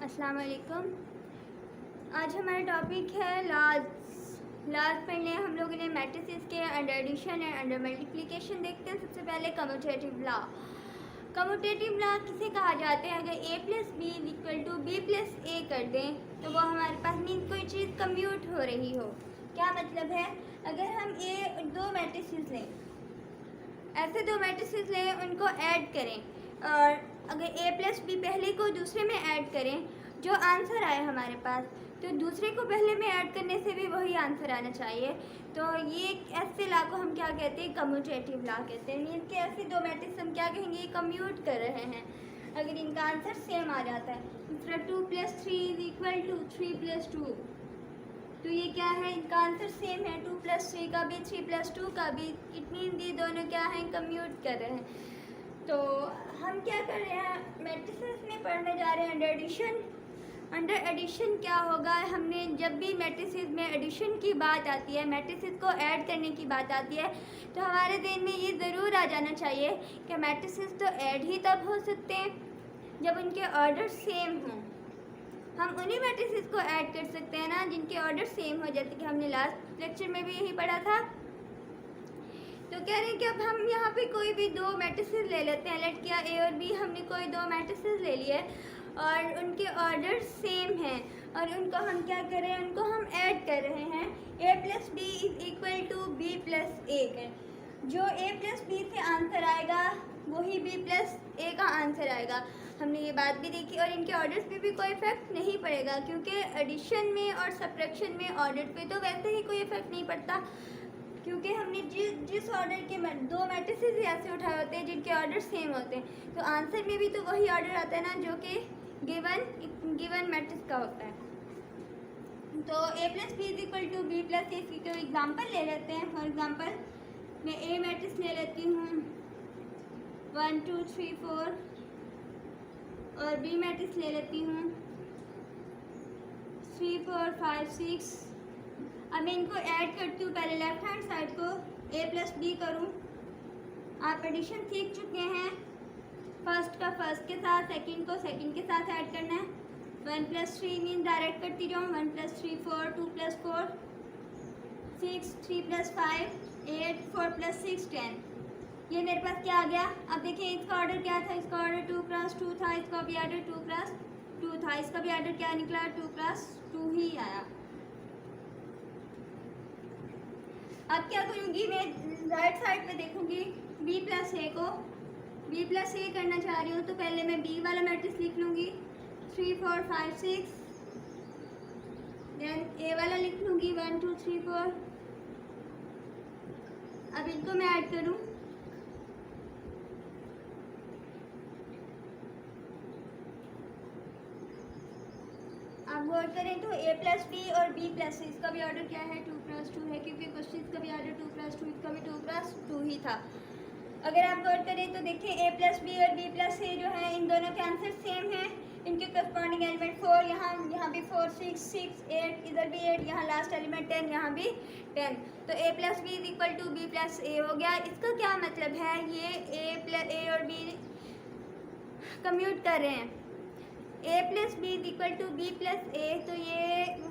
अस्सलाम वालेकुम। आज हमारा टॉपिक है लाज पढ़ने हम लोगों ने मैट्रिसेस के under addition and under multiplication देखते हैं। सबसे पहले कम्यूटेटिव लॉ। कम्यूटेटिव लॉ किसे कहा जाता है? अगर a plus B equal to B plus A कर दें तो वो हमारे पास मीन कोई चीज़ कम्यूट हो रही हो। क्या मतलब है? अगर हम दो मैट्रिसेस लें, ऐसे दो मैट्रिसेस लें, उनको ऐड करें और अगर a प्लस बी पहले को दूसरे में ऐड करें, जो आंसर आए हमारे पास, तो दूसरे को पहले में ऐड करने से भी वही आंसर आना चाहिए। तो ये ऐसे लॉ को हम क्या कहते हैं? कम्यूटेटिव लॉ कहते हैं। इनके ऐसे दो मैट्रिक्स हम क्या कहेंगे? ये कम्यूट कर रहे हैं अगर इनका आंसर सेम आ जाता है। दूसरा 2 + 3 = 3 + 2, तो ये क्या है? इनका आंसर सेम है। 2 + 3 का भी 3 + 2 का भी। इट मीन ये दोनों क्या हैं? कम्यूट कर रहे हैं। तो हम क्या कर रहे हैं? मैट्रिसेस में पढ़ने जा रहे हैं अंडर एडिशन। अंडर एडिशन क्या होगा? हमने जब भी मैट्रिसेस में एडिशन की बात आती है, मैट्रिसेस को ऐड करने की बात आती है, तो हमारे ज़हन में ये ज़रूर आ जाना चाहिए कि मैट्रिसेस तो ऐड ही तब हो सकते हैं जब उनके ऑर्डर सेम हों। हम उन्हीं मैट्रिसेस को ऐड कर सकते हैं ना जिनके ऑर्डर सेम हो, जैसे कि हमने लास्ट लेक्चर में भी यही पढ़ा था। तो कह रहे हैं कि अब हम यहाँ पे कोई भी दो मैट्रिसेस ले लेते हैं। लेट किया ए और बी, हमने कोई दो मैट्रिसेस ले लिए और उनके ऑर्डर सेम हैं और उनको हम क्या कर रहे हैं? उनको हम ऐड कर रहे हैं। a + b = b + a है। जो a + b से आंसर आएगा वही b + a का आंसर आएगा। हमने ये बात भी देखी और इनके ऑर्डर्स पे भी कोई इफेक्ट नहीं पड़ेगा, क्योंकि एडिशन में और सब्ट्रैक्शन में ऑर्डर पे तो वैसे ही कोई इफेक्ट नहीं पड़ता, क्योंकि हमने जिस ऑर्डर के दो मैट्रिसेस ही ऐसे उठाए होते हैं जिनके ऑर्डर सेम होते हैं, तो आंसर में भी तो वही ऑर्डर आता है ना जो कि गिवन मैट्रिक्स का होता है। तो a + b = b + a। इसकी कोई एग्जांपल ले लेते हैं। फॉर एग्जांपल मैं a मैट्रिक्स ले लेती हूँ 1 2 3 4 और b मैट्रिक्स ले लेती हूँ 3 4 5 6। अब मैं इनको ऐड करती हूँ। पहले लेफ्ट हैंड साइड को a + b करूँ। आप एडिशन सीख चुके हैं। फर्स्ट का फर्स्ट के साथ, सेकंड को सेकंड के साथ ऐड करना है। 1 + 3 मीन डायरेक्ट करती जाऊँ। 1 + 3 4, 2 + 4 6, 3 + 5 8, 4 + 6 10। ये मेरे पास क्या आ गया? अब देखिए इसका ऑर्डर क्या था? इसका ऑर्डर 2 × 2 था। इसका भी ऑर्डर 2 × 2 था। इसका भी ऑर्डर क्या निकला? 2 × 2 ही आया। अब क्या करूँगी? मैं राइट साइड पे देखूँगी b + a को। b + a करना चाह रही हूँ तो पहले मैं b वाला मैट्रिक्स लिख लूँगी 3 4 5 6। देन a वाला लिख लूँगी 1 2 3 4। अब इनको मैं ऐड करूँ। आप गौर करें तो a + b और b + c, इसका भी ऑर्डर क्या है? 2 × 2 है, क्योंकि क्वेश्चन का भी ऑर्डर 2 × 2, इसका भी 2 × 2 ही था। अगर आप गौर करें तो देखिए a + b और b + a जो है, इन दोनों के आंसर सेम हैं। इनके करस्पॉन्डिंग एलिमेंट 4, यहाँ भी 4 6 6 8, इधर भी 8, यहाँ लास्ट एलिमेंट 10, यहाँ भी 10। तो a + b = b + a हो गया। इसका क्या मतलब है? ये a और b कम्यूट कर रहे हैं। a + b = b + a, तो ये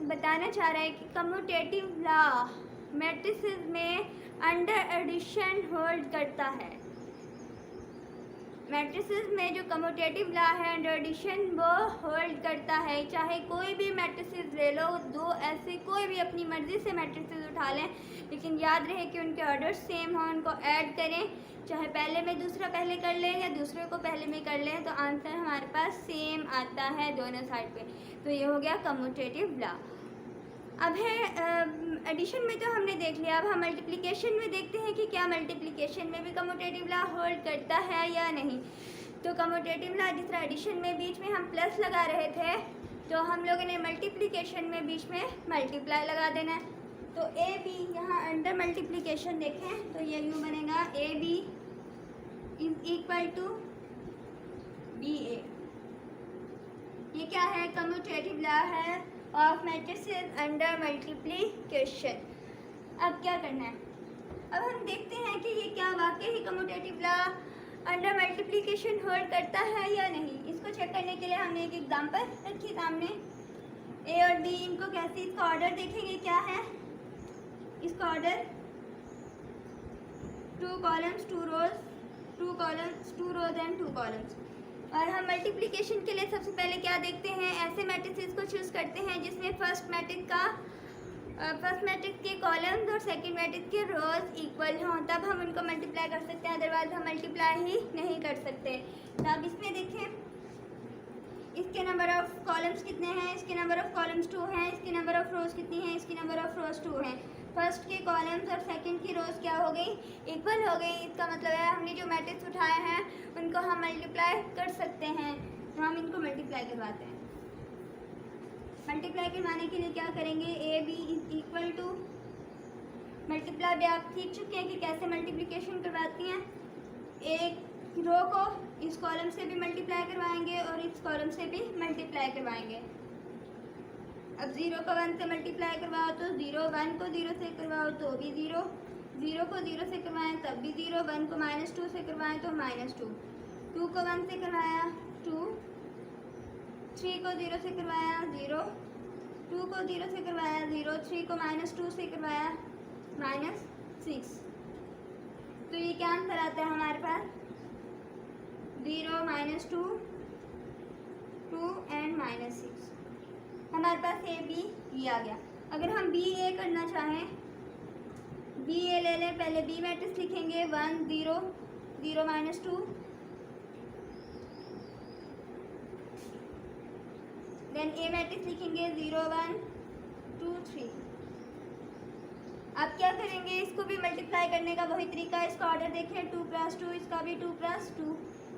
बताना चाह रहा है कि कम्यूटेटिव लॉ मैट्रिसेस में अंडर एडिशन होल्ड करता है। मैट्रिसेस में जो कम्यूटेटिव लॉ है अंडर एडिशन, वो होल्ड करता है। चाहे कोई भी मैट्रिसेस ले लो, दो ऐसे कोई भी अपनी मर्ज़ी से मैट्रिसेस उठा लें, लेकिन याद रहे कि उनके ऑर्डर सेम हों। उनको ऐड करें, चाहे पहले में दूसरा पहले कर लें या दूसरे को पहले में कर लें, तो आंसर हमारे पास सेम आता है दोनों साइड पे। तो ये हो गया कम्यूटेटिव लॉ। अब है एडिशन में तो हमने देख लिया। अब हम मल्टीप्लिकेशन में देखते हैं कि क्या मल्टीप्लिकेशन में भी कम्यूटेटिव लॉ होल्ड करता है या नहीं। तो कम्यूटेटिव लॉ, जिस तरह एडिशन में बीच में हम प्लस लगा रहे थे, तो हम लोगों ने मल्टीप्लिकेशन में बीच में मल्टीप्लाई लगा देना है। तो ए बी, यहाँ अंडर मल्टीप्लिकेशन देखें तो ये यूँ बनेगा AB = BA। ये क्या है? कम्यूटेटिव लॉ है ऑफ मैट्रिसेस अंडर मल्टीप्लिकेशन। अब क्या करना है? अब हम देखते हैं कि ये क्या वाकई ही commutative law under multiplication hold करता है या नहीं। इसको चेक करने के लिए हमने एक एग्जांपल रखी सामने। ए और बी, इनको कैसे, इसका ऑर्डर देखेंगे क्या है। इसका order 2 columns 2 rows, 2 columns 2 rows and 2 columns. और हम मल्टीप्लिकेशन के लिए सबसे पहले क्या देखते हैं, ऐसे मैट्रिसेस को चूज़ करते हैं जिसमें फर्स्ट मैट्रिक्स के कॉलम्स और सेकंड मैट्रिक्स के रोज इक्वल हों, तब हम उनको मल्टीप्लाई कर सकते हैं, अदरवाइज हम मल्टीप्लाई ही नहीं कर सकते। तो अब इसमें देखें, इसके नंबर ऑफ कॉलम्स कितने हैं, इसके नंबर ऑफ कॉलम्स 2 हैं, इसकी नंबर ऑफ रोज कितनी है, इसकी नंबर ऑफ रोज 2 हैं। फर्स्ट के कॉलम्स और सेकंड की रोज क्या हो गई, इक्वल हो गई। इसका मतलब है हमने जो मैट्रिक्स उठाए हैं उनको हम मल्टीप्लाई कर सकते हैं। तो हम इनको मल्टीप्लाई करवाते हैं। मल्टीप्लाई करवाने के लिए क्या करेंगे, A B is equal to, multiply भी आप सीख चुके हैं कि कैसे मल्टीप्लिकेशन करवाती हैं। एक रो को इस कॉलम से भी मल्टीप्लाई करवाएंगे और इस कॉलम से भी मल्टीप्लाई करवाएंगे। अब 0 को 1 से मल्टीप्लाई करवाओ तो 0, 1 को 0 से करवाओ तो भी 0, 0 को 0 से करवाएं तब भी 0, 1 को -2 से करवाएं तो -2, 2 को 1 से करवाया 2, 3 को 0 से करवाया 0, 2 को 0 से करवाया 0, 3 को -2 से करवाया -6। तो ये क्या आंसर आता है हमारे पास, 0, -2, 2 एंड -6। हमारे पास ए बी ये आ गया। अगर हम बी ए करना चाहें, बी ए ले लें, पहले बी मैट्रिक्स लिखेंगे 1 0 0 -2, देन ए मैट्रिक्स लिखेंगे 0 1 2 3। अब क्या करेंगे, इसको भी मल्टीप्लाई करने का वही तरीका, इसका ऑर्डर देखें 2 + 2, इसका भी 2 + 2,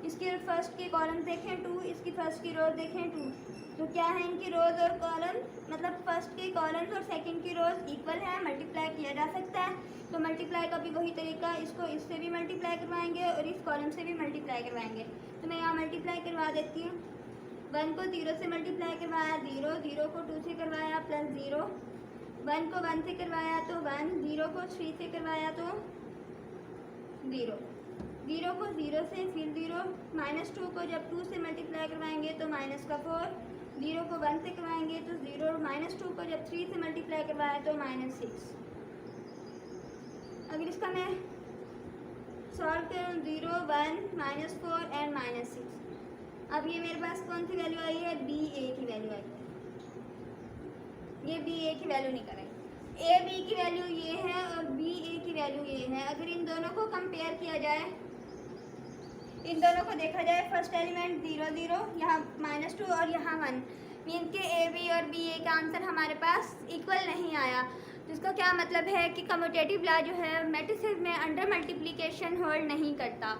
इसके फर्स्ट के कॉलम देखें 2, इसकी फर्स्ट की रोज देखें 2। तो क्या है, इनकी रोज और कॉलम, मतलब फर्स्ट के कॉलम्स और सेकंड की रोज इक्वल है, मल्टीप्लाई किया जा सकता है। तो मल्टीप्लाई का भी वही तरीका, इसको इससे भी मल्टीप्लाई करवाएंगे और इस कॉलम से भी मल्टीप्लाई करवाएंगे। तो मैं यहाँ मल्टीप्लाई करवा देती हूँ। 1 को 0 से मल्टीप्लाई करवाया 0, 0 को 2 से करवाया +0, 1 को 1 से करवाया तो 1, 0 को 3 से करवाया तो 0, 0 को 0 से फिर 0, -2 को जब 2 से मल्टीप्लाई करवाएंगे तो -4, 0 को 1 से करवाएंगे तो 0, -2 को जब 3 से मल्टीप्लाई करवाया तो -6। अगर इसका मैं सॉल्व करूँ 0 1 -4 एंड -6, अब ये मेरे पास कौन सी वैल्यू आई है, बी ए की वैल्यू आई है। ये बी ए की वैल्यू नहीं करें, ए बी की वैल्यू ये है और बी ए की वैल्यू ये है। अगर इन दोनों को कंपेयर किया जाए, इन दोनों को देखा जाए, फर्स्ट एलिमेंट 0 0, यहाँ -2 और यहाँ 1, मीन के ए बी और बी ए का आंसर हमारे पास इक्वल नहीं आया। जिसका क्या मतलब है कि कम्यूटेटिव लॉ जो है मैट्रिसेस में अंडर मल्टीप्लिकेशन होल्ड नहीं करता।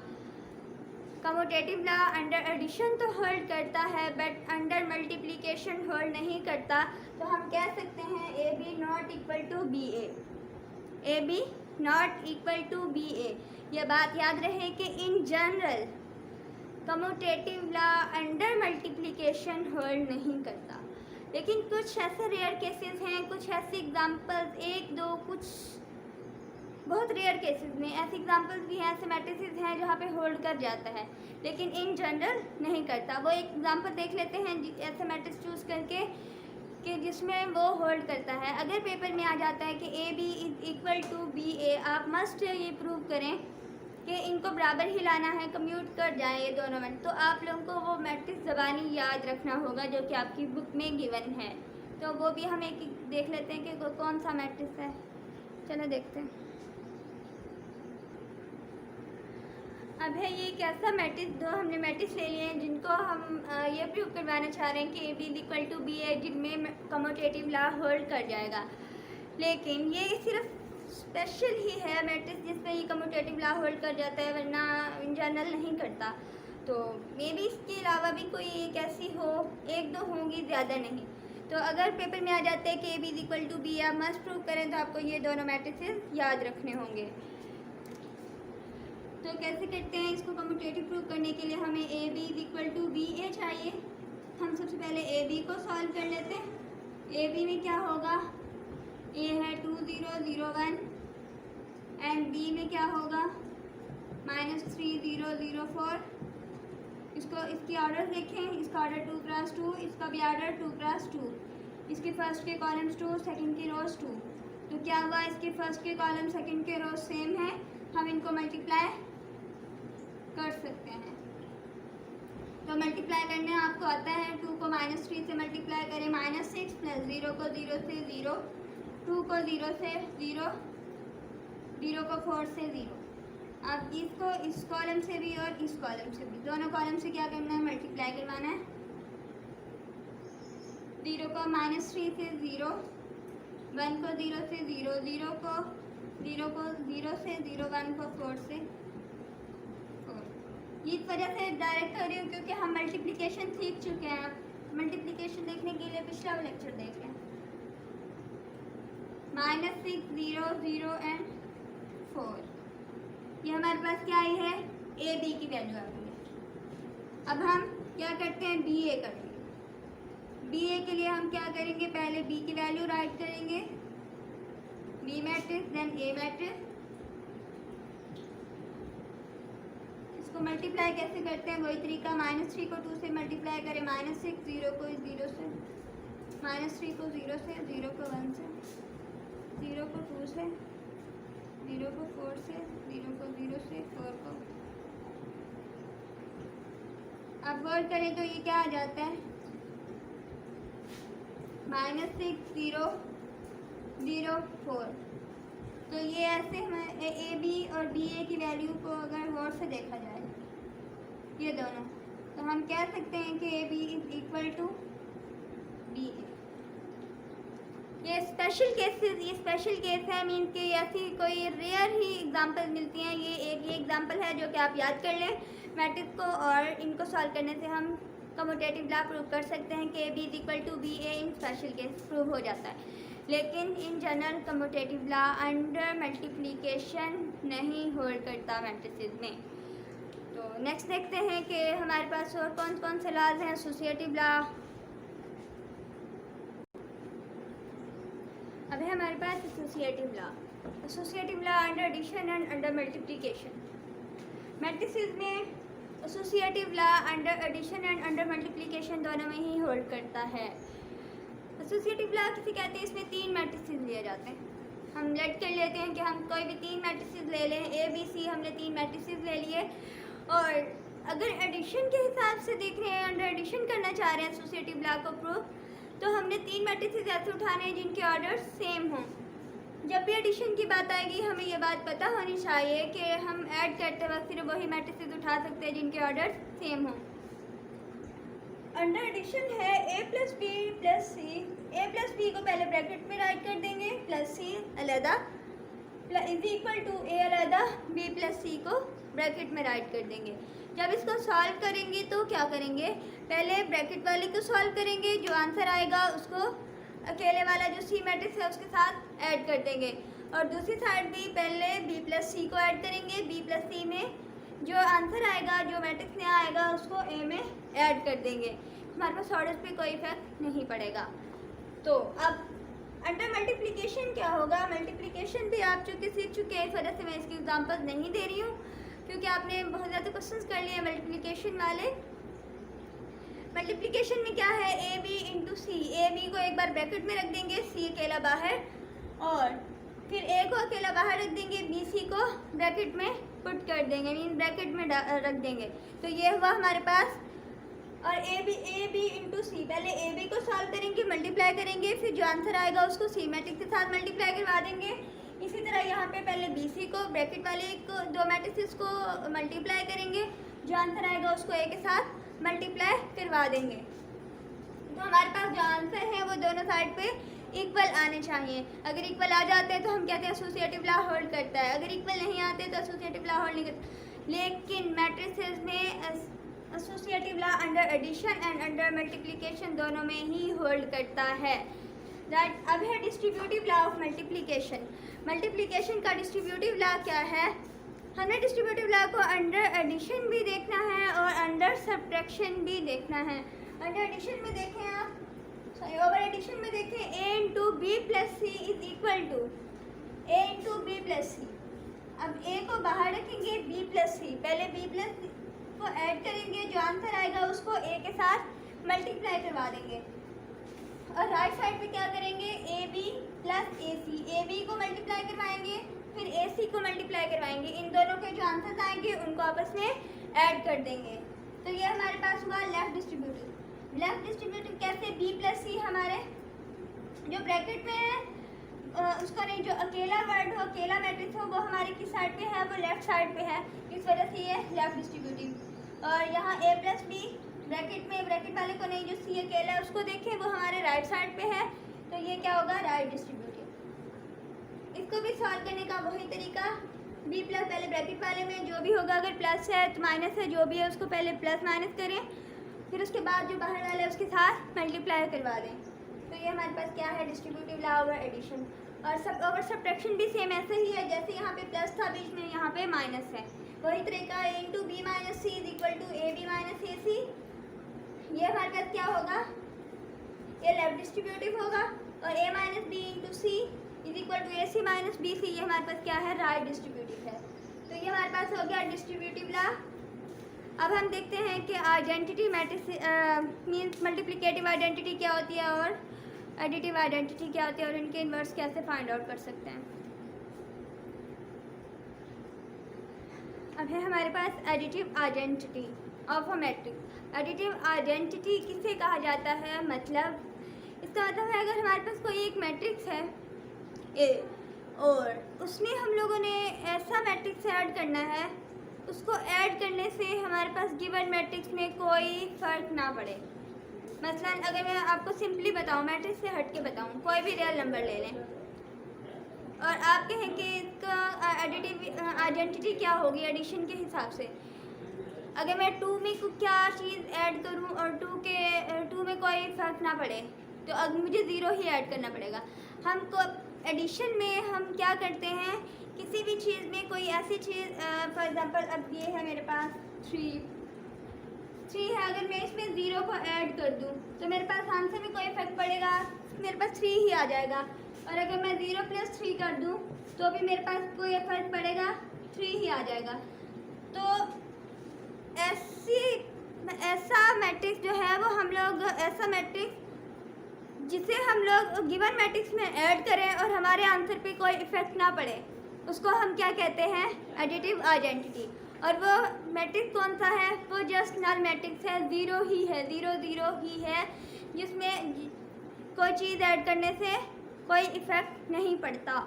कम्यूटेटिव लॉ अंडर एडिशन तो होल्ड करता है बट अंडर मल्टीप्लिकेशन होल्ड नहीं करता। तो हम कह सकते हैं A B not equal to B A, A B not equal to B A. यह बात याद रहे कि in general commutative law under multiplication hold नहीं करता, लेकिन कुछ ऐसे रेयर केसेस हैं, कुछ ऐसे एग्जांपल्स, 1 2 कुछ बहुत रेयर केसेस में ऐसे एग्जांपल्स भी हैं, ऐसे मैट्रिसेस हैं जहाँ पे होल्ड कर जाता है, लेकिन इन जनरल नहीं करता। वो एक एग्जांपल देख लेते हैं ऐसे मैट्रिक्स चूज़ करके कि जिसमें वो होल्ड करता है। अगर पेपर में आ जाता है कि A B is equal to B A, आप मस्ट ये प्रूव करें कि इनको बराबर ही लाना है, कम्यूट कर जाए ये दोनों में, तो आप लोगों को वो मैट्रिक्स ज़बानी याद रखना होगा जो कि आपकी बुक में गिवन है। तो वो भी हम एक देख लेते हैं कि कौन सा मैट्रिक्स है। चलो देखते हैं। अब है ये एक ऐसा मैट्रिक्स, दो हमने मैट्रिक्स ले लिए हैं जिनको हम ये प्रूव करवाना चाह रहे हैं कि A B is equal to B A, जिनमें कम्यूटेटिव लॉ होल्ड कर जाएगा। लेकिन ये सिर्फ स्पेशल ही है मैट्रिक्स जिसमें ये कम्यूटेटिव लॉ होल्ड कर जाता है, वरना इन जनरल नहीं करता। तो मे बी इसके अलावा भी कोई एक ऐसी हो, 1 2 होंगी, ज़्यादा नहीं। तो अगर पेपर में आ जाते हैं कि A B is equal to B, आप मस्ट प्रूव करें तो आपको ये दोनों मैट्रिक्स याद रखने होंगे। तो कैसे करते हैं इसको कम्यूटेटिव प्रूव करने के लिए हमें A B is equal to B A चाहिए। हम सबसे पहले ए बी को सॉल्व कर लेते हैं। ए बी में क्या होगा, ए है 2 0 0 1 एंड बी में क्या होगा -3 0 0 4। इसकी ऑर्डर देखें, इसका ऑर्डर 2 क्रॉस 2, इसका भी ऑर्डर 2 क्रॉस 2। इसके फर्स्ट के कॉलम्स 2, सेकंड की रोज 2। तो क्या हुआ, इसके फर्स्ट के कॉलम सेकंड के रोज सेम है, हम इनको मल्टीप्लाई कर सकते हैं। तो मल्टीप्लाई करने आपको आता है, 2 को -3 से मल्टीप्लाई करें, -6 प्लस 0 को 0 से 0, 2 को 0 से 0, 0 को 4 से 0। अब इसको इस कॉलम से भी और इस कॉलम से भी, दोनों कॉलम से क्या करना है, मल्टीप्लाई करवाना है। 0 को -3 से 0, 1 को 0 से 0, 0 को 0 से 0, 1 को 4 से 4। इस वजह से डायरेक्ट कर रही हूँ क्योंकि हम मल्टीप्लिकेशन सीख चुके हैं। मल्टीप्लिकेशन देखने के लिए पिछला लेक्चर देखें। -6 0 0 एंड 4, ये हमारे पास क्या आई है, ए बी की वैल्यू आ गई है। अब हम क्या करते हैं, बी ए करते हैं। बी ए के लिए हम क्या करेंगे, पहले बी की वैल्यू राइट करेंगे, बी मैट्रिक्स देन ए मैट्रिक्स। इसको मल्टीप्लाई कैसे करते हैं, वही तरीका, -3 को 2 से मल्टीप्लाई करें, -6 0 को 0 से, -3 को 0 से, 0 को 1 से, 0 को 2 से, 0 को 4 से, 0 को 0 से, 4 को। अब वर्ड करें तो ये क्या आ जाता है, -6 0 0 4। तो ये ऐसे हमें ए बी और बी ए की वैल्यू को अगर वर्ड से देखा जाए, ये दोनों, तो हम कह सकते हैं कि A B is equal to B A. ये स्पेशल केस है, मीन कि ऐसी कोई रेयर ही एग्जांपल मिलती हैं। ये एग्जांपल है जो कि आप याद कर लें मैट्रिक्स को, और इनको सॉल्व करने से हम कम्यूटेटिव लॉ प्रूव कर सकते हैं कि A B is equal to B A. In special case prove हो जाता है, लेकिन in general commutative law under multiplication नहीं होल्ड करता मैट्रिसेस में। तो नेक्स्ट देखते हैं कि हमारे पास और कौन कौन से लॉज हैं। एसोसिएटिव लॉ, अब है हमारे पास associative law under addition and under multiplication. Matrices में associative law under addition and under multiplication दोनों में ही होल्ड करता है। एसोसिएटिव लॉ किसे कहते हैं, इसमें 3 मैट्रिसेस लिए जाते हैं। हम लेट कर लेते हैं कि हम कोई भी 3 मैट्रिसेस ले लें, ए बी सी, हमने 3 मैट्रिसेस ले लिए, और अगर एडिशन के हिसाब से देख रहे हैं, अंडर एडिशन करना चाह रहे हैं एसोसिएटिव लॉ को प्रूव, तो हमने 3 मैट्रिसेस ऐसे उठाने हैं जिनके ऑर्डर सेम हों। जब भी एडिशन की बात आएगी हमें ये बात पता होनी चाहिए कि हम ऐड करते वक्त सिर्फ वही मैट्रिसेस उठा सकते हैं जिनके ऑर्डर सेम हों। अंडर एडिशन है a plus B plus C. A plus B को पहले ब्रैकेट में राइट कर देंगे, प्लस सी अलहदा, इज इक्वल टू ए अलहदा, बी प्लस सी को ब्रैकेट में राइट कर देंगे। जब इसको सॉल्व करेंगे तो क्या करेंगे, पहले ब्रैकेट वाले को सॉल्व करेंगे, जो आंसर आएगा उसको अकेले वाला जो सी मैट्रिक्स है उसके साथ ऐड कर देंगे, और दूसरी साइड भी पहले बी प्लस सी को ऐड करेंगे, बी प्लस सी में जो आंसर आएगा, जो मैट्रिक्स नया आएगा उसको ए में ऐड कर देंगे। हमारे पास ऑर्डर्स पे कोई इफेक्ट नहीं पड़ेगा। तो अब अंडर मल्टीप्लिकेशन क्या होगा, मल्टीप्लिकेशन भी आप चूँकि सीख चुके हैं, इस वजह से मैं इसकी एग्जांपल नहीं दे रही हूँ क्योंकि आपने बहुत ज़्यादा क्वेश्चंस कर लिए मल्टीप्लिकेशन वाले। मल्टीप्लिकेशन में क्या है, A B into C. A B को एक बार ब्रैकेट में रख देंगे, सी अकेला बाहर, और फिर ए को अकेला बाहर रख देंगे, बी सी को ब्रैकेट में पुट कर देंगे, मीन ब्रैकेट में रख देंगे। तो ये हुआ हमारे पास, और ए बी इंटू सी, पहले ए बी को सॉल्व करेंगे, मल्टीप्लाई करेंगे, फिर जो आंसर आएगा उसको सी मैट्रिक्स के साथ मल्टीप्लाई करवा देंगे। इसी तरह यहाँ पे पहले बी सी को ब्रैकेट वाले को 2 मैट्रिसेस को मल्टीप्लाई करेंगे, जो आंसर आएगा उसको ए के साथ मल्टीप्लाई करवा देंगे। तो हमारे पास जो आंसर है वो दोनों साइड पे इक्वल आने चाहिए। अगर इक्वल आ जाते हैं तो हम कहते हैं एसोसिएटिव लॉ होल्ड करता है, अगर इक्वल नहीं आते तो एसोसिएटिव लॉ होल्ड नहीं करता। लेकिन मैट्रिसेस में associative law under addition and under multiplication दोनों में ही होल्ड करता है। अब है distributive law of multiplication. Multiplication का डिस्ट्रीब्यूटिव लॉ क्या है, हमें डिस्ट्रीब्यूटिव लॉ को अंडर एडिशन भी देखना है और अंडर सब्ट्रैक्शन भी देखना है। अंडर एडिशन में देखें आप, सॉरी ओवर एडिशन में देखें, a into B plus C is equal to a into B plus C. अब ए को बाहर रखेंगे, बी प्लस सी, पहले बी प्लस को ऐड करेंगे, जो आंसर आएगा उसको ए के साथ मल्टीप्लाई करवा देंगे और राइट साइड पे क्या करेंगे, A B plus A C, A B को मल्टीप्लाई करवाएंगे फिर ए सी को मल्टीप्लाई करवाएंगे, इन दोनों के जो आंसर्स आएंगे उनको आपस में ऐड कर देंगे। तो ये हमारे पास हुआ लेफ्ट डिस्ट्रीब्यूटिव। लेफ्ट डिस्ट्रीब्यूटिव कैसे, बी प्लस सी हमारे जो ब्रैकेट में है उसका नहीं, जो अकेला वर्ड हो, अकेला मैट्रिक्स हो, वो हमारी किस साइड पे है, वो लेफ्ट साइड पे है, इस वजह से ये लेफ्ट डिस्ट्रीब्यूटिव। और यहाँ ए प्लस बी ब्रैकेट में, ब्रैकेट वाले को नहीं, जो सी अकेला है उसको देखें, वो हमारे राइट साइड पे है, तो ये क्या होगा, राइट डिस्ट्रीब्यूटिव। इसको भी सॉल्व करने का वही तरीका, बी प्लस पहले ब्रैकेट वाले में जो भी होगा, अगर प्लस है तो माइनस है, जो भी है उसको पहले प्लस माइनस करें, फिर उसके बाद जो बाहर वाले है उसके साथ मल्टीप्लाई करवा दें। तो ये हमारे पास क्या है, डिस्ट्रीब्यूटिव लॉ ओवर एडिशन। और सब्ट्रैक्शन भी सेम ऐसे ही है, जैसे यहाँ पे प्लस था बीच में, यहाँ पे माइनस है, वही तरीका, A into B minus C is equal to A B minus A C. ये हमारे पास क्या होगा, ये लेफ्ट डिस्ट्रीब्यूटिव होगा, और A minus B into C is equal to A C minus B C, ये हमारे पास क्या है, राइट डिस्ट्रीब्यूटिव है। तो ये हमारे पास हो गया डिस्ट्रीब्यूटिव लॉ। अब हम देखते हैं कि identity matrix means multiplicative identity क्या होती है और एडिटिव आइडेंटिटी क्या होती है और इनके इन्वर्स कैसे फाइंड आउट कर सकते हैं। अब है हमारे पास additive identity of a matrix. Additive identity किसे कहा जाता है, मतलब इसका मतलब है अगर हमारे पास कोई एक मैट्रिक्स है ए और उसमें हम लोगों ने ऐसा मैट्रिक्स ऐड करना है, उसको ऐड करने से हमारे पास गिवन मैट्रिक्स में कोई फ़र्क ना पड़े। मसलन अगर मैं आपको सिंपली बताऊं, मैट्रिक्स से हट के बताऊं, कोई भी रियल नंबर ले लें और आप कहें कि इसका एडिटिव आइडेंटिटी क्या होगी एडिशन के हिसाब से, अगर मैं 2 में क्या चीज़ ऐड करूं और 2 में कोई फ़र्क ना पड़े, तो अब मुझे 0 ही ऐड करना पड़ेगा। हमको एडिशन में हम क्या करते हैं, किसी भी चीज़ में कोई ऐसी चीज़, फॉर एग्ज़ाम्पल अब ये है मेरे पास 3 है, अगर मैं इसमें 0 को ऐड कर दूं तो मेरे पास आंसर में कोई इफेक्ट पड़ेगा, मेरे पास 3 ही आ जाएगा। और अगर मैं 0 + 3 कर दूं तो भी मेरे पास कोई इफेक्ट पड़ेगा, 3 ही आ जाएगा। तो ऐसा मैट्रिक्स जो है वो हम लोग, ऐसा मैट्रिक्स जिसे हम लोग गिवन मैट्रिक्स में ऐड करें और हमारे आंसर पे कोई इफेक्ट ना पड़े, उसको हम क्या कहते हैं, एडिटिव आइडेंटिटी। और वो मैट्रिक्स कौन सा है, वो जस्ट नल मैट्रिक्स है, 0 ही है, 0 0 ही है, जिसमें कोई चीज़ ऐड करने से कोई इफेक्ट नहीं पड़ता।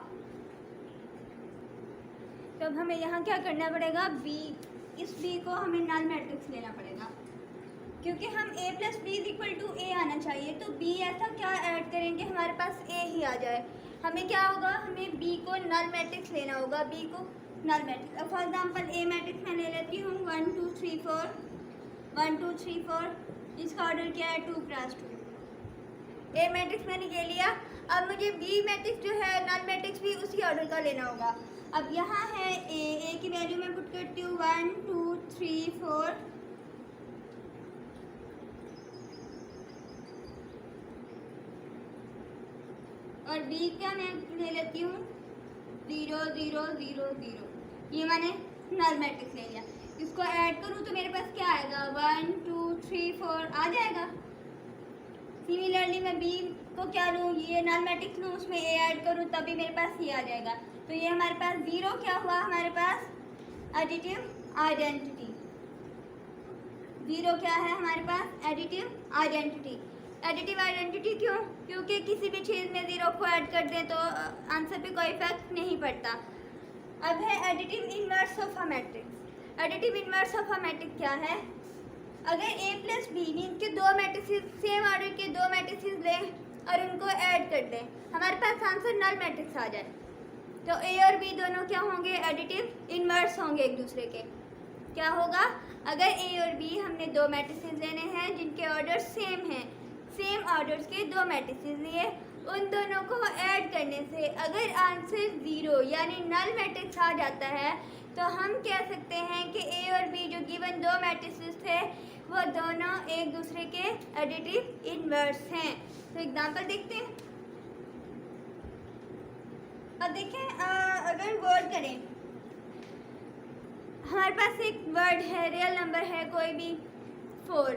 तो अब हमें यहाँ क्या करना पड़ेगा, बी, इस बी को हमें नल मैट्रिक्स लेना पड़ेगा, क्योंकि हम a + b = a आना चाहिए। तो b ऐसा क्या ऐड करेंगे, हमारे पास a ही आ जाए। हमें क्या होगा, हमें b को नल मैट्रिक्स लेना होगा, b को नल मैट्रिक्स। अब फॉर एग्जांपल a मैट्रिक्स मैं ले लेती हूँ 1 2 3 4, 1 2 3 4, इसका ऑर्डर क्या है 2 × 2। a मैट्रिक्स मैंने ले लिया, अब मुझे b मैट्रिक्स जो है नल मैट्रिक्स भी उसी ऑर्डर का लेना होगा। अब यहाँ है a की वैल्यू मैं पुट करती हूँ 1 2 3 4, और बी का मैं ले लेती हूँ 0 0 0 0, ये मैंने नल मैट्रिक्स ले लिया। इसको ऐड करूँ तो मेरे पास क्या आएगा, 1 2 3 4 आ जाएगा। सिमिलरली मैं बी को क्या लूँ, ये नल मैट्रिक्स लूँ, उसमें ए ऐड करूँ तभी मेरे पास ये आ जाएगा। तो ये हमारे पास 0 क्या हुआ, हमारे पास एडिटिव आइडेंटिटी। 0 क्या है हमारे पास, एडिटिव आइडेंटिटी। एडिटिव आइडेंटिटी क्यों, क्योंकि किसी भी चीज़ में 0 को ऐड कर दें तो आंसर पे कोई इफेक्ट नहीं पड़ता। अब है additive inverse of a matrix. Additive inverse of a matrix क्या है, अगर a + b मीन के 2 मैट्रिसेस, सेम ऑर्डर के 2 मैट्रिसेस लें और उनको ऐड कर दें, हमारे पास आंसर नल मैट्रिक्स आ जाए, तो a और b दोनों क्या होंगे, एडिटिव इन्वर्स होंगे एक दूसरे के। क्या होगा, अगर a और b हमने 2 मैट्रिसेस लेने हैं जिनके ऑर्डर सेम हैं, सेम ऑर्डर्स के 2 मैट्रिसेस लिए, उन दोनों को ऐड करने से अगर आंसर 0 यानी नल मैट्रिक्स आ जाता है, तो हम कह सकते हैं कि a और b जो गिवन 2 मैट्रिसेस थे वो दोनों एक दूसरे के एडिटिव इन्वर्स हैं। तो एग्जांपल देखते हैं। अब देखें, अगर वर्ड करें हमारे पास एक वर्ड है, रियल नंबर है कोई भी 4,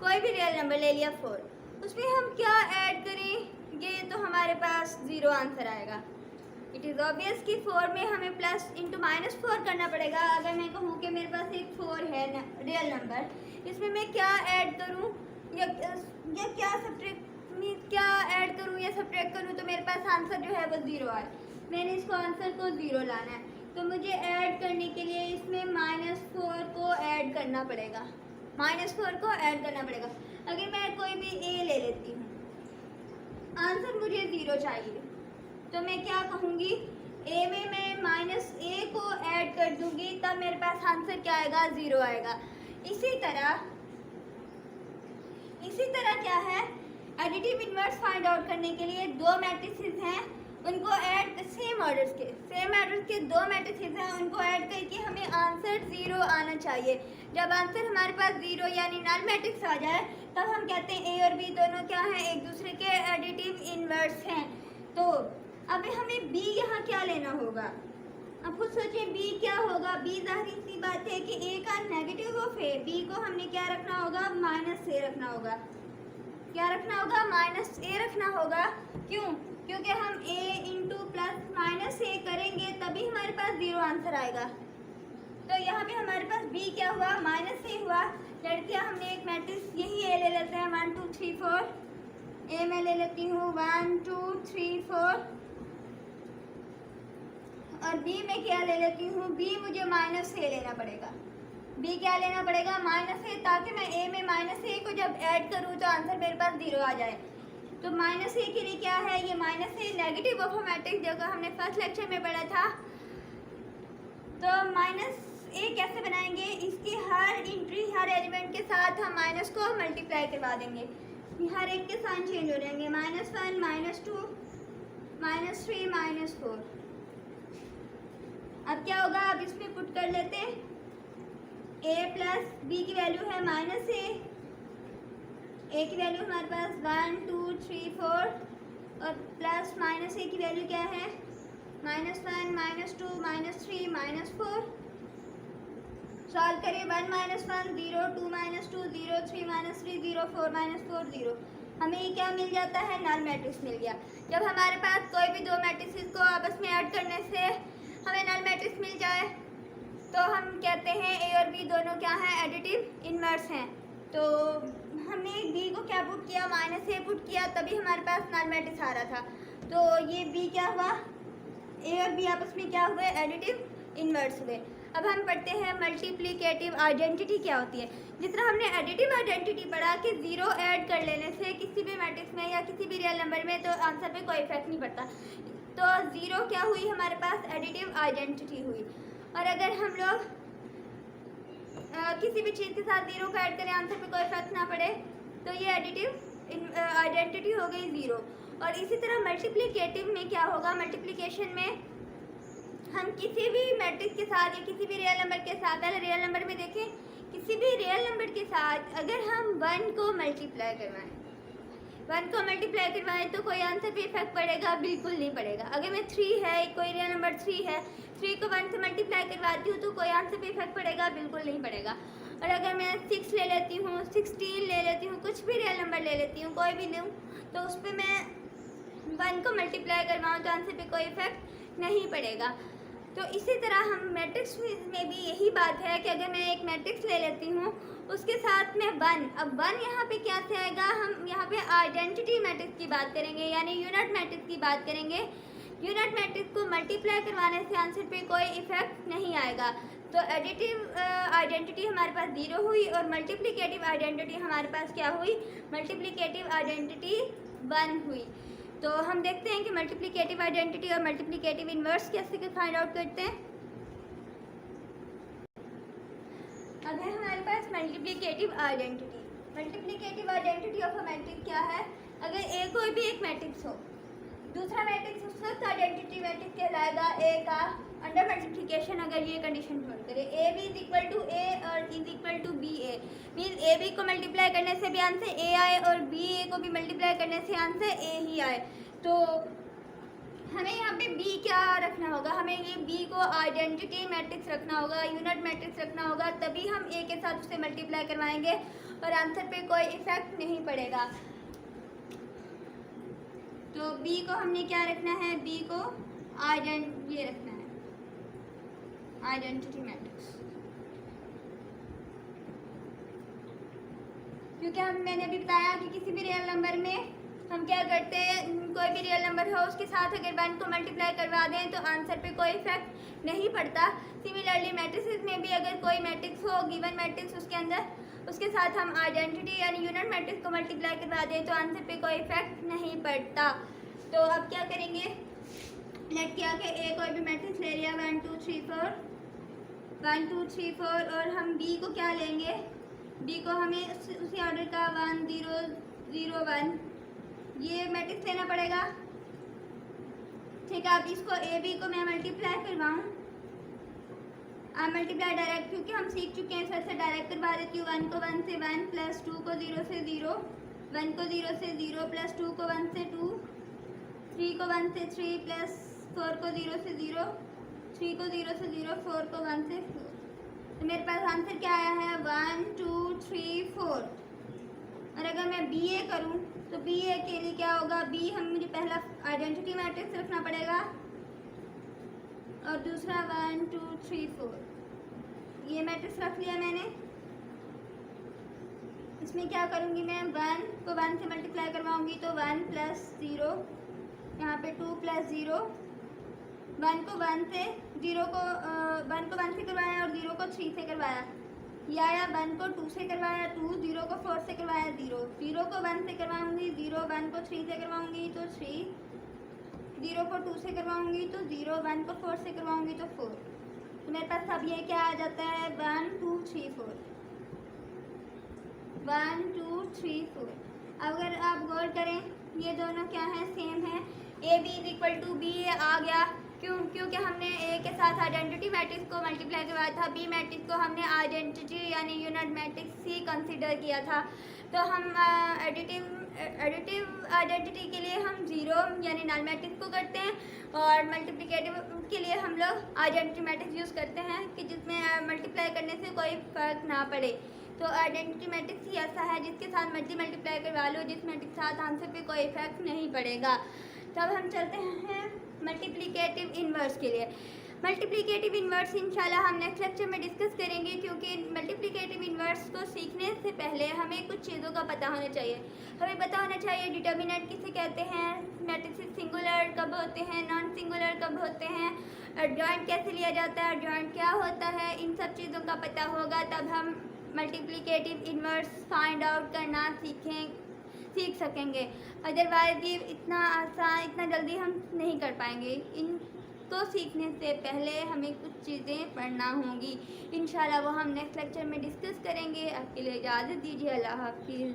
कोई भी रियल नंबर ले लिया 4, उसमें हम क्या ऐड करेंगे तो हमारे पास 0 आंसर आएगा। इट इज़ ऑब्वियस कि 4 में हमें प्लस इंटू -4 करना पड़ेगा। अगर मैं कहूँ कि मेरे पास एक 4 है रियल नंबर, इसमें मैं क्या ऐड करूँ या क्या ऐड करूँ या सब्ट्रैक्ट करूँ तो मेरे पास आंसर जो है वो 0 आए। मैंने इसको आंसर को 0 लाना है, तो मुझे ऐड करने के लिए इसमें -4 को ऐड करना पड़ेगा, -4 को ऐड करना पड़ेगा। अगर मैं कोई भी ए ले लेती हूँ, आंसर मुझे 0 चाहिए, तो मैं क्या कहूँगी, ए में मैं -a को ऐड कर दूँगी, तब मेरे पास आंसर क्या आएगा, 0 आएगा। इसी तरह क्या है, एडिटिव इन्वर्स फाइंड आउट करने के लिए 2 मैट्रिसेस हैं, उनको ऐड सेम ऑर्डर के 2 मैट्रिसेस हैं, उनको ऐड करके हमें आंसर 0 आना चाहिए। जब आंसर हमारे पास 0 यानी नल मैट्रिक्स आ जाए, तब हम कहते हैं ए और बी दोनों क्या हैं, एक दूसरे के एडिटिव इन्वर्स हैं। तो अब हमें बी यहाँ क्या लेना होगा, अब खुद सोचिए बी क्या होगा। बी जाहिर सी बात है कि ए का नेगेटिव ऑफ ए, बी को हमने क्या रखना होगा, -a रखना होगा। क्या रखना होगा, -a रखना होगा। क्यों, क्योंकि हम a इंटू प्लस -a करेंगे तभी हमारे पास 0 आंसर आएगा। तो यहाँ पे हमारे पास b क्या हुआ, -a हुआ। लड़कियाँ हमने एक मैट्रिक्स यही a ले लेते हैं 1 2 3 4, a मैं ले लेती हूँ 1 2 3 4, और b में क्या ले लेती हूँ, b मुझे -a लेना पड़ेगा। b क्या लेना पड़ेगा, -a, ताकि मैं a में -a को जब ऐड करूँ तो आंसर मेरे पास 0 आ जाए। तो -a के लिए क्या है, ये -a नेगेटिव ऑफ मैट्रिक्स जो हमने फर्स्ट लेक्चर में पढ़ा था। तो -a कैसे बनाएंगे, इसकी हर एंट्री हर एलिमेंट के साथ हम माइनस को मल्टीप्लाई करवा देंगे, हर एक के साइन चेंज हो जाएंगे, -1 -2 -3 -4। अब क्या होगा, अब इसमें पुट कर लेते हैं, a प्लस b की वैल्यू है -a, a की वैल्यू हमारे पास 1 2 3 4, और प्लस -a की वैल्यू क्या है, -1 -2 -3 -4। सॉल्व करें, 1 -1 0, 2 -2 0, 3 -3 0, 4 -4 0। हमें ये क्या मिल जाता है, नल मैट्रिक्स मिल गया। जब हमारे पास कोई भी 2 मैट्रिक्स को आपस में ऐड करने से हमें नल मैट्रिक्स मिल जाए तो हम कहते हैं ए और बी दोनों क्या हैं, एडिटिव इन्वर्स हैं। तो हमने बी को क्या पुट किया, -a पुट किया, तभी हमारे पास नल मैट्रिक्स आ रहा था। तो ये बी क्या हुआ, ए और बी आपस में क्या हुए, एडिटिव इन्वर्स हुए। अब हम पढ़ते हैं मल्टीप्लिकेटिव आइडेंटिटी क्या होती है। जिस तरह हमने एडिटिव आइडेंटिटी पढ़ा कि 0 ऐड कर लेने से किसी भी मैट्रिक्स में या किसी भी रियल नंबर में तो आंसर पे कोई इफेक्ट नहीं पड़ता। तो 0 क्या हुई, हमारे पास एडिटिव आइडेंटिटी हुई। और अगर हम लोग किसी भी चीज़ के साथ 0 को ऐड करें, आंसर पे कोई इफेक्ट ना पड़े, तो ये एडिटिव आइडेंटिटी हो गई 0। और इसी तरह मल्टीप्लिकेटिव में क्या होगा, मल्टीप्लिकेशन में हम किसी भी मैट्रिक्स के साथ या किसी भी रियल नंबर के साथ, पहले रियल नंबर में देखें, किसी भी रियल नंबर के साथ अगर हम 1 को मल्टीप्लाई करवाएं, 1 को मल्टीप्लाई करवाएं तो कोई आंसर पे इफेक्ट पड़ेगा, बिल्कुल नहीं पड़ेगा। अगर मैं 3 है, कोई रियल नंबर 3 है, 3 को 1 से मल्टीप्लाई करवाती हूँ तो कोई आंसर पे इफेक्ट पड़ेगा, बिल्कुल नहीं पड़ेगा। और अगर मैं 6 ले लेती हूँ, 16 ले लेती हूँ, कुछ भी रियल नंबर ले लेती हूँ, कोई भी लूँ, तो उस पर मैं 1 को मल्टीप्लाई करवाऊँ तो आंसर पे कोई इफेक्ट नहीं पड़ेगा। तो इसी तरह हम मैट्रिक्स में भी यही बात है कि अगर मैं एक मैट्रिक्स ले लेती हूँ, उसके साथ में 1, अब 1 यहाँ पे क्या से आएगा, हम यहाँ पे आइडेंटिटी मैट्रिक्स की बात करेंगे, यानी यूनिट मैट्रिक्स की बात करेंगे। यूनिट मैट्रिक्स को मल्टीप्लाई करवाने से आंसर पे कोई इफेक्ट नहीं आएगा। तो एडिटिव आइडेंटिटी हमारे पास 0 हुई और मल्टीप्लिकेटिव आइडेंटिटी हमारे पास क्या हुई, मल्टीप्लिकेटिव आइडेंटिटी 1 हुई। तो हम देखते हैं कि मल्टीप्लिकेटिव आइडेंटिटी और मल्टीप्लिकेटिव इन्वर्स कैसे फाइंड आउट करते हैं। अब है हमारे पास multiplicative identity of a matrix क्या है, अगर ए कोई भी एक मैट्रिक्स हो, दूसरा मैट्रिक्स उस वक्त आइडेंटिटी मैट्रिक्स कहलाएगा ए का अंडर मल्टीप्लिकेशन अगर ये कंडीशन होल्ड करे, A B is equal to A और is equal to B A, means A B को मल्टीप्लाई करने से भी आंसर ए आए और बी ए को भी मल्टीप्लाई करने से आंसर ए ही आए। तो हमें यहाँ पे बी क्या रखना होगा, हमें ये बी को आइडेंटिटी मैट्रिक्स रखना होगा, यूनिट मैट्रिक्स रखना होगा, तभी हम ए के साथ उसे मल्टीप्लाई करवाएंगे और आंसर पे कोई इफेक्ट नहीं पड़ेगा। तो बी को हमने क्या रखना है, बी को ये रखना है आइडेंटिटी मैट्रिक्स, क्योंकि मैंने अभी बताया कि किसी भी रियल नंबर में हम क्या करते हैं, कोई भी रियल नंबर हो उसके साथ अगर 1 को मल्टीप्लाई करवा दें तो आंसर पे कोई इफेक्ट नहीं पड़ता। सिमिलरली मैट्रिसेस में भी अगर कोई मैट्रिक्स हो, गिवन मैट्रिक्स, उसके अंदर उसके साथ हम आइडेंटिटी यानी यूनिट मैट्रिक्स को मल्टीप्लाई करवा दें तो आंसर पे कोई इफेक्ट नहीं पड़ता। तो अब क्या करेंगे, लेट किया कि ए कोई भी मैट्रिक्स ले लिया 1 2 3 4 1 2 3 4 और हम बी को क्या लेंगे, बी को हमें उसी ऑर्डर का 1 0 0 1 ये मैट्रिक्स लेना पड़ेगा। ठीक है, अब इसको ए बी को मैं मल्टीप्लाई करवाऊँ, अब मल्टीप्लाई डायरेक्ट, क्योंकि हम सीख चुके हैं इस वजह से डायरेक्ट करवा देती हूँ। 1 को 1 से 1 प्लस 2 को 0 से 0, 1 को 0 से 0 प्लस 2 को 1 से 2, 3 को 1 से 3 प्लस 4 को 0 से 0, 3 को 0 से 0, 4 को 1 से 4। तो मेरे पास आंसर क्या आया है 1 2 3 4। और अगर मैं बी ए करूँ तो बी ए के लिए क्या होगा, बी हम मुझे पहला आइडेंटिटी मैट्रिक्स रखना पड़ेगा और दूसरा 1 2 3 4 ये मैट्रिक्स रख लिया मैंने। इसमें क्या करूँगी मैं, 1 को 1 से मल्टीप्लाई करवाऊँगी तो 1 प्लस 0, यहाँ पे 2 प्लस 0, 1 को 1 से 0 को 1 को 1 से करवाया और 0 को 3 से करवाया, या 1 को 2 से करवाया 2, 0 को 4 से करवाया 0, 0 को 1 से करवाऊँगी 0, 1 को 3 से करवाऊँगी तो 3, 0 को 2 से करवाऊँगी तो 0, 1 को 4 से करवाऊँगी तो 4। तो मेरे पास अब ये क्या आ जाता है 1 2 3 4, 1 2 3 4। अगर आप गौर करें ये दोनों क्या है, सेम है, A B is equal to B A आ गया, क्योंकि हमने ए के साथ आइडेंटिटी मैट्रिक्स को मल्टीप्लाई करवाया था, बी मैट्रिक्स को हमने आइडेंटिटी यानी यूनिट मैट्रिक्स ही कंसीडर किया था। तो हम एडिटिव आइडेंटिटी के लिए हम जीरो यानी नल मैट्रिक्स को करते हैं और मल्टीप्लिकेटिव के लिए हम लोग आइडेंटिटी मैट्रिक्स यूज़ करते हैं कि जिसमें मल्टीप्लाई करने से कोई फ़र्क ना पड़े। तो आइडेंटिटी मैट्रिक्स ही ऐसा है जिसके साथ मल्टीप्लाई करवा लो, जिस मैट्रिक्स के साथ आंसर पे कोई इफेक्ट नहीं पड़ेगा। तो अब हम चलते हैं मल्टीप्लिकेटिव इन्वर्स के लिए। मल्टीप्लिकेटिव इन्वर्स इंशाल्लाह हम नेक्स्ट लेक्चर में डिस्कस करेंगे, क्योंकि मल्टीप्लिकेटिव इन्वर्स को सीखने से पहले हमें कुछ चीज़ों का पता होना चाहिए। हमें पता होना चाहिए डिटर्मिनेंट किसे कहते हैं, मैट्रिक्स सिंगुलर कब होते हैं, नॉन सिंगुलर कब होते हैं, एडजॉइंट कैसे लिया जाता है, एडजॉइंट क्या होता है, इन सब चीज़ों का पता होगा तब हम मल्टीप्लिकेटिव इन्वर्स फाइंड आउट करना सीख सकेंगे। अदरवाइज ये इतना आसान, इतना जल्दी हम नहीं कर पाएंगे। इनको सीखने से पहले हमें कुछ चीज़ें पढ़ना होंगी। इंशाल्लाह वो हम नेक्स्ट लेक्चर में डिस्कस करेंगे। आपके लिए इजाज़त दीजिए। अल्लाह हाफिज़।